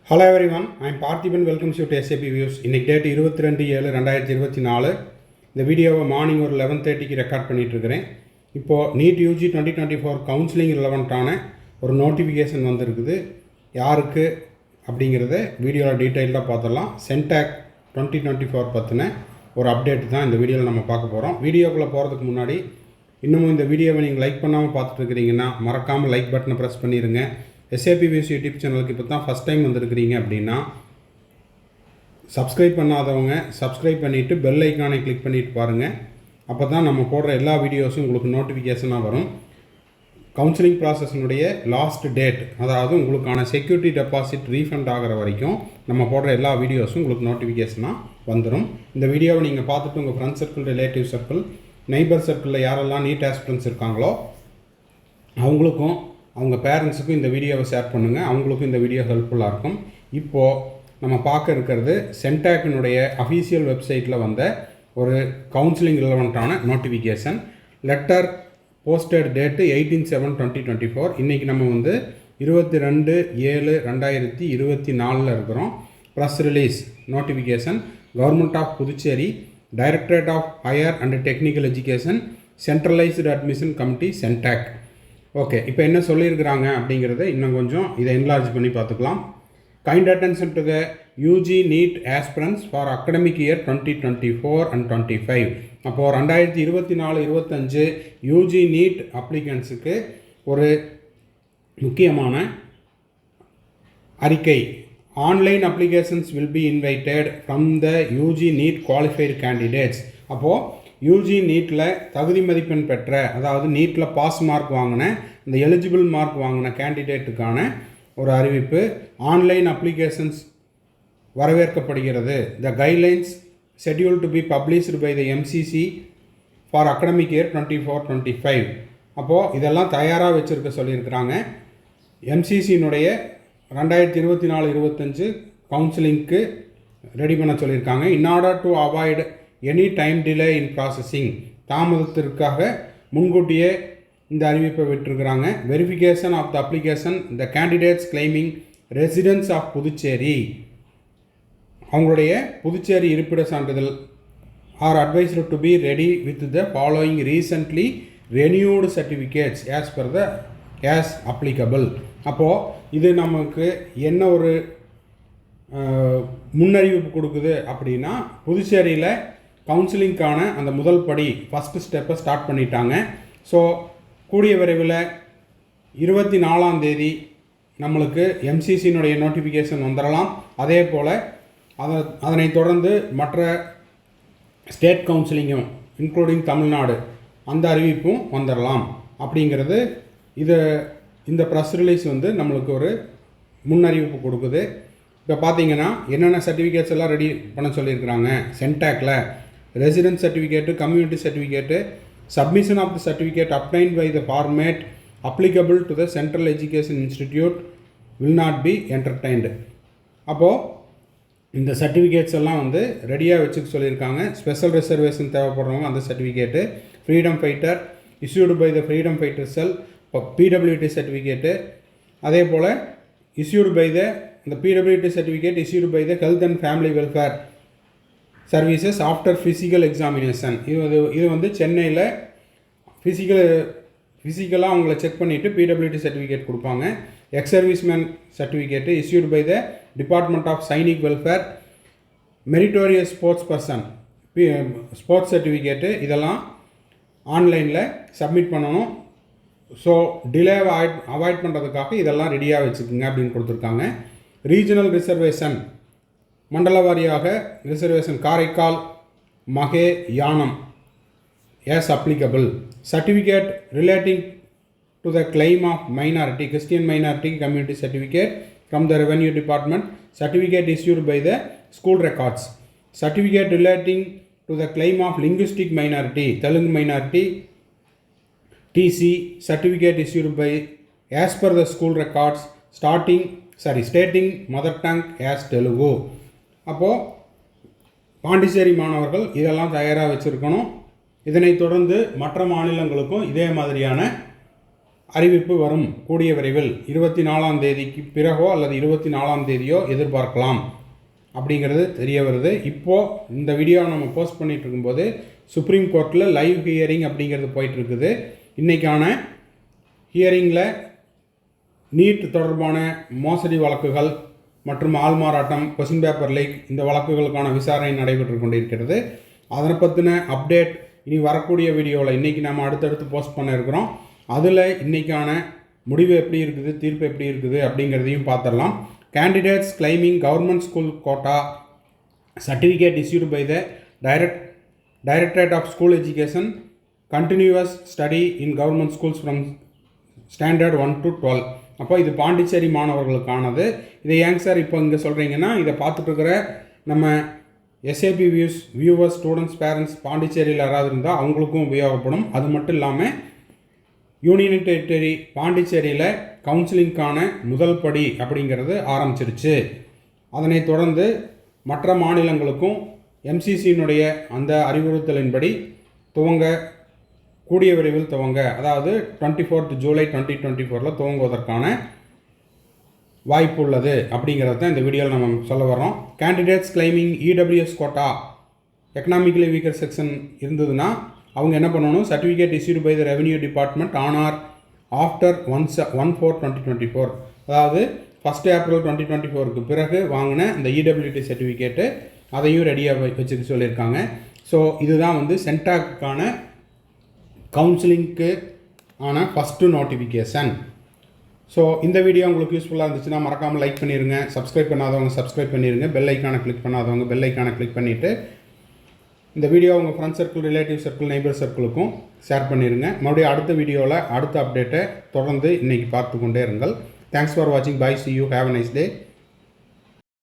Hello everyone, I am Parthiban. Welcomes you to SAP Views. இன்னைக்கு date 22/7/2024. இந்த வீடியோவை morning ஒரு 11:30க்கு ரெக்கார்ட் பண்ணிகிட்ருக்கிறேன். இப்போது நீட் யூஜி 2024 கவுன்சிலிங் ரிலவெண்ட்டான ஒரு நோட்டிஃபிகேஷன் வந்திருக்குது. யாருக்கு அப்படிங்கிறத வீடியோவில் டீட்டெயிலாக பார்த்துடலாம். சென்டாக் 2024 பற்றின ஒரு அப்டேட் தான் இந்த வீடியோவில் நம்ம பார்க்க போகிறோம். வீடியோக்குள்ளே போகிறதுக்கு முன்னாடி இன்னமும் இந்த வீடியோவை நீங்கள் லைக் பண்ணாமல் பார்த்துட்ருக்கிறீங்கன்னா மறக்காமல் லைக் பட்டனை ப்ரெஸ் பண்ணிடுங்க. SAP Views யூடியூப் சேனலுக்கு இப்போ தான் ஃபஸ்ட் டைம் வந்திருக்கிறீங்க அப்படின்னா சப்ஸ்கிரைப் பண்ணாதவங்க சப்ஸ்கிரைப் பண்ணிவிட்டு பெல் ஐக்கானை கிளிக் பண்ணிவிட்டு பாருங்கள். அப்போ தான் நம்ம போடுற எல்லா வீடியோஸும் உங்களுக்கு நோட்டிஃபிகேஷனாக வரும். கவுன்சிலிங் ப்ராசஸினுடைய லாஸ்ட் டேட், அதாவது உங்களுக்கான செக்யூரிட்டி டெபாசிட் ரீஃபண்ட் ஆகிற வரைக்கும் நம்ம போடுற எல்லா வீடியோஸும் உங்களுக்கு நோட்டிஃபிகேஷனாக வந்துடும். இந்த வீடியோவை நீங்கள் பார்த்துட்டு உங்கள் friends circle, relative circle, neighbour சர்க்கிளில் யாரெல்லாம் நீட் ஆஸ்பிரன்ஸ் இருக்காங்களோ அவங்களுக்கும் அவங்க பேரண்ட்ஸுக்கும் இந்த வீடியோவை ஷேர் பண்ணுங்கள். அவங்களுக்கும் இந்த வீடியோ ஹெல்ப்ஃபுல்லாக இருக்கும். இப்போது நம்ம பார்க்க இருக்கிறது சென்டாக்கினுடைய அஃபீஷியல் வெப்சைட்டில் வந்த ஒரு கவுன்சிலிங் ரிலவெண்ட்டான நோட்டிஃபிகேஷன். Letter posted date 18/7/2024. இன்றைக்கி நம்ம 22/7/2024 இருக்கிறோம். Press release notification. Government of Puducherry, directorate of higher and technical education, centralised admission committee, CENTAC. Okay, இப்போ என்ன சொல்லியிருக்கிறாங்க அப்படிங்கிறத இன்னும் கொஞ்சம் இதை என்லார்ஜ் பண்ணி பார்த்துக்கலாம். Kind attention to the UG NEET aspirants for academic year 2024 and 2025. அப்போது 2024-25 யூஜி நீட் அப்ளிகன்ஸுக்கு ஒரு முக்கியமான அறிக்கை. Online applications will be invited from the UG NEET qualified candidates. அப்போது யூஜி நீட்டில் தகுதி மதிப்பெண் பெற்ற, அதாவது நீட்டில் பாஸ் மார்க் வாங்கின, இந்த எலிஜிபிள் மார்க் வாங்கின கேண்டிடேட்டுக்கான ஒரு அறிவிப்பு. ஆன்லைன் அப்ளிகேஷன்ஸ் வரவேற்கப்படுகிறது. The guidelines schedule to be published by the MCC for academic year 2024-25. அப்போது இதெல்லாம் தயாராக வச்சுருக்க சொல்லியிருக்கிறாங்க. MCCனுடைய 2024-25 கவுன்சிலிங்க்கு ரெடி பண்ண சொல்லியிருக்காங்க. In order to avoid any time delay in processing, தாமதத்திற்காக முன்கூட்டியே இந்த அறிவிப்பை விட்டுருக்கிறாங்க. Verification of the application the candidates claiming residence of Puducherry, அவங்களுடைய புதுச்சேரி இருப்பிட சான்றிதழ் are advised to be ready with the following recently renewed certificates as per the as applicable. அப்போது இது நமக்கு என்ன ஒரு முன்னறிவிப்பு கொடுக்குது அப்படின்னா, புதுச்சேரியில் கவுன்சிலிங்க்கான அந்த முதல் படி ஃபஸ்ட்டு ஸ்டெப்பை ஸ்டார்ட் பண்ணிட்டாங்க. ஸோ கூடிய விரைவில் 24ஆம் தேதி நம்மளுக்கு MCCனுடைய நோட்டிஃபிகேஷன் வந்துடலாம். அதே போல் அதனைத் தொடர்ந்து மற்ற ஸ்டேட் கவுன்சிலிங்கும் இன்க்ளூடிங் தமிழ்நாடு அந்த அறிவிப்பும் வந்துடலாம் அப்படிங்கிறது இந்த ப்ரெஸ் ரிலீஸ் நம்மளுக்கு ஒரு முன்னறிவிப்பு கொடுக்குது. இப்போ பார்த்தீங்கன்னா என்னென்ன சர்டிஃபிகேட்ஸ் எல்லாம் ரெடி பண்ண சொல்லியிருக்கிறாங்க. சென்டாக்கில் resident certificate, community certificate, submission of the certificate obtained by the format applicable to the central education institute will not be entertained. அப்போது இந்த சர்டிஃபிகேட்ஸ் எல்லாம் ரெடியாக வச்சுக்க சொல்லியிருக்காங்க. ஸ்பெஷல் ரிசர்வேஷன் தேவைப்படுறவங்க அந்த certificate, freedom fighter issued by the freedom fighter cell, PWT certificate, அதே போல் இஷ்யூடு பை த இந்த PWT certificate issued by the Health and Family Welfare Services after physical examination. இது சென்னையில் ஃபிசிக்கலாக அவங்கள செக் பண்ணிவிட்டு PWT சர்டிஃபிகேட் கொடுப்பாங்க. X serviceman certificate issued by the Department of Sainik Welfare, Meritorious Sports Person sports certificate, இதெல்லாம் ஆன்லைனில் submit பண்ணணும். So delay avoid பண்ணுறதுக்காக இதெல்லாம் ரெடியாக வச்சுக்கோங்க அப்படின்னு கொடுத்துருக்காங்க. ரீஜனல் ரிசர்வேஷன், மண்டல வாரியாக ரிசர்வேஷன், காரைக்கால், மகே, Yanam as applicable. Certificate relating to the claim of minority, Christian minority community certificate from the Revenue Department, certificate issued by the school records. Certificate relating to the claim of linguistic minority, Telugu minority, TC, certificate issued by as per the school records stating mother tongue as Telugu. அப்போது பாண்டிச்சேரி மாணவர்கள் இதெல்லாம் தயாராக வச்சுருக்கணும். இதனைத் தொடர்ந்து மற்ற மாநிலங்களுக்கும் இதே மாதிரியான அறிவிப்பு வரும் கூடிய விரைவில் 24ஆம் தேதிக்கு பிறகோ அல்லது 24ஆம் தேதியோ எதிர்பார்க்கலாம் அப்படிங்கிறது தெரிய வருது. இப்போது இந்த வீடியோ நம்ம போஸ்ட் பண்ணிகிட்டு இருக்கும்போது சுப்ரீம் கோர்ட்டில் லைவ் ஹியரிங் அப்படிங்கிறது போயிட்டுருக்குது. இன்றைக்கான ஹியரிங்கில் நீட் தொடர்பான மோசடி வழக்குகள் மற்றும் ஆள்மாறாட்டம், கொஸ்டின் பேப்பர் லீக் இந்த வழக்குகளுக்கான விசாரணை நடைபெற்று கொண்டிருக்கிறது. அதனை பற்றின அப்டேட் இனி வரக்கூடிய வீடியோவில் இன்றைக்கி நம்ம அடுத்தடுத்து போஸ்ட் பண்ண இருக்கிறோம். அதில் இன்றைக்கான முடிவு எப்படி இருக்குது, தீர்ப்பு எப்படி இருக்குது அப்படிங்கிறதையும் பார்த்துடலாம். Candidates claiming government school quota certificate issued by the Directorate of School Education continuous study in government schools from standard 1 to 12. அப்போ இது பாண்டிச்சேரி மாணவர்களுக்கானது. இதை ஏங்க சார் இப்போ இங்கே சொல்கிறீங்கன்னா, இதை பார்த்துட்ருக்கிற நம்ம எஸ்ஏபி வியூவர்ஸ், ஸ்டூடெண்ட்ஸ், பேரண்ட்ஸ் பாண்டிச்சேரியில் யாராவது இருந்தால் அவங்களுக்கும் உபயோகப்படும். அது மட்டும் இல்லாமல் யூனியன் டெரிட்டரி பாண்டிச்சேரியில் கவுன்சிலிங்கான முதல் படி அப்படிங்கிறது ஆரம்பிச்சிருச்சு. அதனை தொடர்ந்து மற்ற மாநிலங்களுக்கும் எம்சிசியினுடைய அந்த அறிவுறுத்தலின்படி துவங்க கூடிய விரைவில் துவங்க, அதாவது 24th ஜூலை 2024 துவங்குவதற்கான வாய்ப்பு உள்ளது அப்படிங்கிறத தான் இந்த வீடியோவில் நம்ம சொல்ல வரோம். Candidates claiming EWS quota economically weaker section இருந்ததுன்னா அவங்க என்ன பண்ணணும், certificate issued by the revenue department on or after 1/4/2024, அதாவது 1 April 2024க்கு பிறகு வாங்கின இந்த இடபிள்யூடி சர்டிஃபிகேட்டு அதையும் ரெடியாக வச்சுக்க சொல்லியிருக்காங்க. ஸோ இதுதான் வந்து சென்டாக்குக்கான கவுன்சிலிங்க்கு ஆன ஃபஸ்ட்டு நோட்டிஃபிகேஷன். ஸோ இந்த வீடியோ உங்களுக்கு யூஸ்ஃபுல்லாக இருந்துச்சுன்னா மறக்காமல் லைக் பண்ணிடுங்க. சப்ஸ்கிரைப் பண்ணாதவங்க சப்ஸ்கிரைப் பண்ணிடுங்க. பெல் ஐக்கானை கிளிக் பண்ணாதவங்க பெல் ஐக்கானை கிளிக் பண்ணிவிட்டு இந்த வீடியோ உங்கள் friend circle, relative circle, neighbour சர்க்கிளுக்கும் ஷேர் பண்ணிடுங்க. மறுபடியும் அடுத்த வீடியோவில் அடுத்த அப்டேட்டை தொடர்ந்து இன்றைக்கி பார்த்து கொண்டே இருங்கள். தேங்க்ஸ் ஃபார் வாட்சிங். Bye, see you, have a nice day.